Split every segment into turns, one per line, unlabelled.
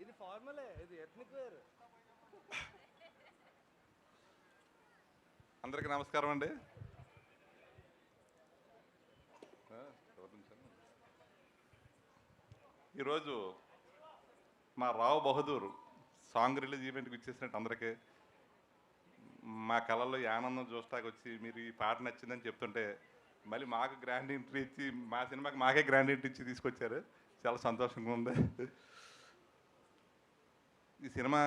ఇది ఫార్మలే, ఇది ethnic wear.
అందరికీ నమస్కారం అండి. ఈరోజు మా రావు బహదూర్ సాంగ్ రిలీజ్ ఈవెంట్కి ఇచ్చేసినట్టు అందరికీ మా కళల్లో ఈ ఆనందం చూస్తాకి వచ్చి మీరు ఈ పాట నచ్చిందని చెప్తుంటే మళ్ళీ మాకు గ్రాండ్ ఎంట్రీ ఇచ్చి మా సినిమాకి మాకే గ్రాండ్ ఎంట్రీ ఇచ్చి తీసుకొచ్చారు. చాలా సంతోషంగా ఉంది. ఈ సినిమా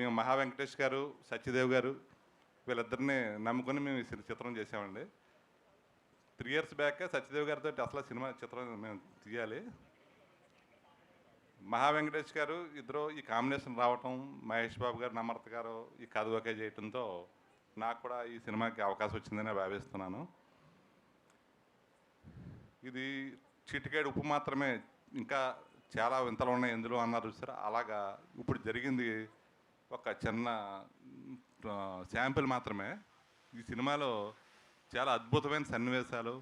మేము మహా వెంకటేష్ గారు, సత్యదేవ్ గారు వీళ్ళిద్దరిని నమ్ముకొని మేము ఈ చిత్రం చేసామండి. 3 years బ్యాక్ సత్యదేవ్ గారితో అసలు సినిమా చిత్రం మేము తీయాలి. మహా వెంకటేష్ గారు ఇద్దరు ఈ కాంబినేషన్ రావటం, మహేష్ బాబు గారు, నమ్రత గారు ఈ కథ ఓకే చేయటంతో నాకు కూడా ఈ సినిమాకి అవకాశం వచ్చిందని భావిస్తున్నాను. ఇది చిటికేడు ఉప్పు మాత్రమే, ఇంకా చాలా వింతలు ఉన్నాయి ఎందులో అన్నారు చూసారా, అలాగా ఇప్పుడు జరిగింది ఒక చిన్న శాంపిల్ మాత్రమే. ఈ సినిమాలో చాలా అద్భుతమైన సన్నివేశాలు,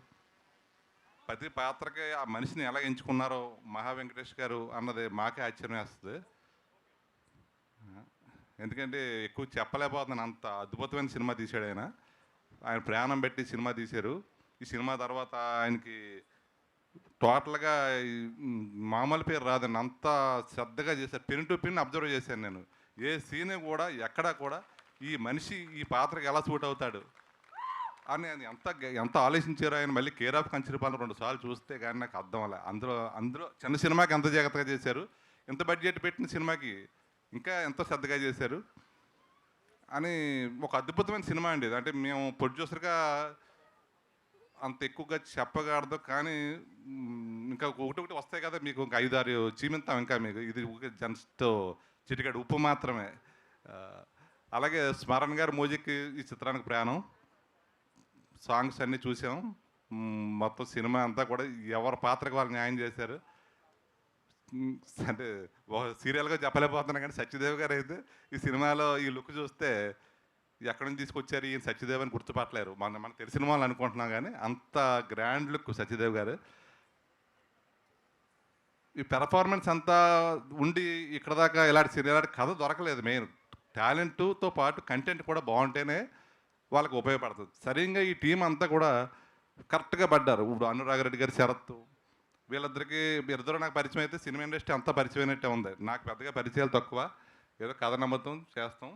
ప్రతి పాత్రకి ఆ మనిషిని ఎలా ఎంచుకున్నారో మహా వెంకటేష్ గారు అన్నది మాకే ఆశ్చర్యం వేస్తుంది. ఎందుకంటే ఎక్కువ చెప్పలేకపోతున్నాను, అంత అద్భుతమైన సినిమా తీశాడు ఆయన. ఆయన ప్రాణం పెట్టి సినిమా తీశారు. ఈ సినిమా తర్వాత ఆయనకి టోటల్గా మామూలు పేరు రాదండి, అంత శ్రద్ధగా చేశారు. పిన్ టు పిన్ అబ్జర్వ్ చేశాను నేను. ఏ సీన్ కూడా ఎక్కడా కూడా ఈ మనిషి ఈ పాత్రకి ఎలా సూట్ అవుతాడు అని అది ఎంత ఆలోచించారో ఆయన. మళ్ళీ కేర్ ఆఫ్ కంచరపాలెం 2 సార్లు చూస్తే కానీ నాకు అర్థం అలా. అందులో చిన్న సినిమాకి ఎంత జాగ్రత్తగా చేశారు, ఎంత బడ్జెట్ పెట్టిన సినిమాకి ఇంకా ఎంత శ్రద్ధగా చేశారు అని ఒక అద్భుతమైన సినిమా అండి ఇది. అంటే మేము ప్రొడ్యూసర్గా అంత ఎక్కువగా చెప్పగలదు కానీ ఇంకా ఒకటి వస్తాయి కదా మీకు, ఇంకా 5-6 చీమింతాం ఇంకా మీకు. ఇది జస్ట్ చిటికాడు ఉప్పు మాత్రమే. అలాగే స్మరణ్ గారు మ్యూజిక్ ఈ చిత్రానికి ప్రాణం. సాంగ్స్ అన్నీ చూసాం. మొత్తం సినిమా అంతా కూడా ఎవరి పాత్రకు వాళ్ళు న్యాయం చేశారు. అంటే సీరియల్గా చెప్పలేకపోతున్నా కానీ సత్యదేవ్ గారు అయితే ఈ సినిమాలో ఈ లుక్ చూస్తే ఎక్కడి నుంచి తీసుకొచ్చారు ఈయన సత్యదేవ్ అని గుర్తుపట్టలేరు. మనకు తెలిసిన వాళ్ళు అనుకుంటున్నాం కానీ అంత గ్రాండ్ లుక్ సత్యదేవ్ గారు. ఈ పెర్ఫార్మెన్స్ అంతా ఉండి ఇక్కడ దాకా ఇలాంటి కథ దొరకలేదు. మెయిన్ టాలెంట్తో పాటు కంటెంట్ కూడా బాగుంటేనే వాళ్ళకి ఉపయోగపడుతుంది. సరిగ్గా ఈ టీం అంతా కూడా కరెక్ట్గా పడ్డారు. ఇప్పుడు అనురాగ్ గారి, శరత్ వీళ్ళిద్దరికి ఇద్దరు నాకు పరిచయం అయితే సినిమా ఇండస్ట్రీ అంతా పరిచయమైనట్టే ఉంది. నాకు పెద్దగా పరిచయాలు తక్కువ, ఏదో కథ నమ్ముతాం చేస్తాం.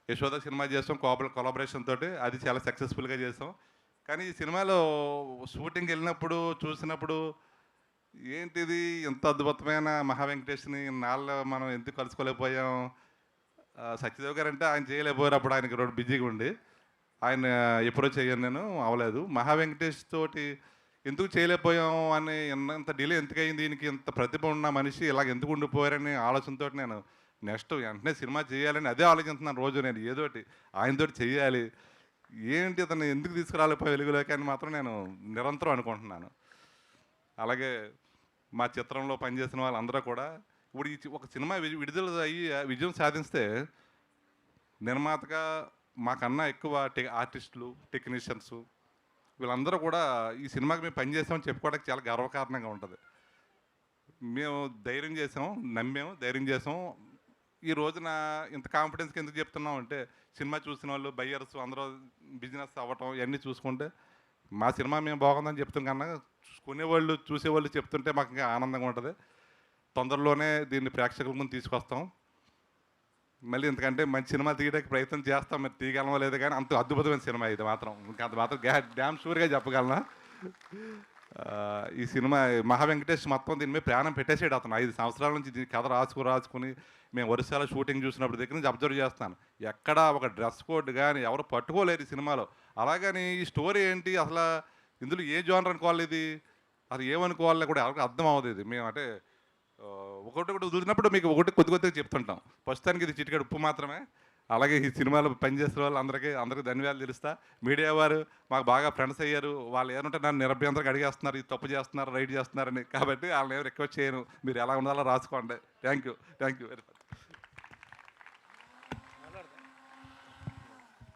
యశోద సినిమా చేస్తాం కొలాబరేషన్ తోటి, అది చాలా సక్సెస్ఫుల్గా చేస్తాం. కానీ ఈ సినిమాలో షూటింగ్కి వెళ్ళినప్పుడు చూసినప్పుడు ఏంటిది ఇంత అద్భుతమైన మహా వెంకటేష్ని నాళ్ళు మనం ఎందుకు కలుసుకోలేకపోయాం. సత్యదేవ్ గారు అంటే ఆయన చేయలేకపోయారు, అప్పుడు ఆయనకి 2 బిజీగా ఉండి ఆయన ఎప్పుడో చేయను నేను అవ్వలేదు. మహా వెంకటేష్ తోటి ఎందుకు చేయలేకపోయాం అని ఇంత డిలే ఎందుకు అయింది, దీనికి ఇంత ప్రతిభ ఉన్న మనిషి ఇలాగ ఎందుకు ఉండిపోయారని ఆలోచనతో నేను నెక్స్ట్ వెంటనే సినిమా చేయాలని అదే ఆలోచిస్తున్నాను రోజు. నేను ఏదోటి ఆయనతోటి చేయాలి, ఏంటి అతను ఎందుకు తీసుకురాలేకపోయి వెలుగులోకి అని మాత్రం నేను నిరంతరం అనుకుంటున్నాను. అలాగే మా చిత్రంలో పనిచేసిన వాళ్ళందరూ కూడా ఇప్పుడు ఒక సినిమా విడుదల అయ్యి విజయం సాధిస్తే నిర్మాతగా మాకన్నా ఎక్కువ ఆర్టిస్టులు, టెక్నీషియన్స్ వీళ్ళందరూ కూడా ఈ సినిమాకి మేము పనిచేసామని చెప్పుకోవడానికి చాలా గర్వకారణంగా ఉంటుంది. మేము ధైర్యం చేసాం, నమ్మాము, ధైర్యం చేసాం. ఈ రోజున ఇంత కాన్ఫిడెన్స్కి ఎందుకు చెప్తున్నాం అంటే సినిమా చూసిన వాళ్ళు, బయ్యర్స్ అందరూ బిజినెస్ అవ్వటం ఇవన్నీ చూసుకుంటే మా సినిమా మేము బాగుందని చెప్తాం కన్నా కొనేవాళ్ళు, చూసేవాళ్ళు చెప్తుంటే మాకు ఇంకా ఆనందంగా ఉంటుంది. తొందరలోనే దీన్ని ప్రేక్షకుల ముందు తీసుకొస్తాం. మళ్ళీ ఎందుకంటే మంచి సినిమా తీయడానికి ప్రయత్నం చేస్తాం, మరి తీయగలమో లేదు కానీ అంత అద్భుతమైన సినిమా ఇది మాత్రం. ఇంకా అంత మాత్రం డ్యామ్ షూర్గా చెప్పగలనా. ఈ సినిమా మహా వెంకటేష్ మొత్తం దీని మీద ప్రాణం పెట్టేసాడు. అతను 5 సంవత్సరాల నుంచి దీని కథ రాసుకుని మేము వరుసలో షూటింగ్ చూసినప్పుడు దగ్గర నుంచి అబ్జర్వ్ చేస్తాను. ఎక్కడా ఒక డ్రెస్ కోడ్ కానీ ఎవరు పట్టుకోలేరు ఈ సినిమాలో. అలాగని ఈ స్టోరీ ఏంటి అసలు, ఇందులో ఏ జోనర్ అనుకోవాలి, ఇది అది ఏమనుకోవాలో కూడా ఎవరికి అర్థం అవ్వదు. ఇది మేము అంటే ఒకటి వదిలినప్పుడు మీకు కొద్దిగా చెప్తుంటాం. ప్రస్తుతానికి ఇది చిటికెడు ఉప్పు మాత్రమే. అలాగే ఈ సినిమాలో పనిచేసిన వాళ్ళు అందరికీ ధన్యవాదాలు తెలుస్తా. మీడియా వారు మాకు బాగా ఫ్రెండ్స్ అయ్యారు. వాళ్ళు ఏమంటే నన్ను నిరభ్యంతరంగా అడిగేస్తున్నారు, ఇది తప్పు చేస్తున్నారు, రైట్ చేస్తున్నారని. కాబట్టి వాళ్ళని ఎవరు రిక్వెస్ట్ చేయను, మీరు ఎలా ఉండాలో రాసుకోండి. Thank you very much.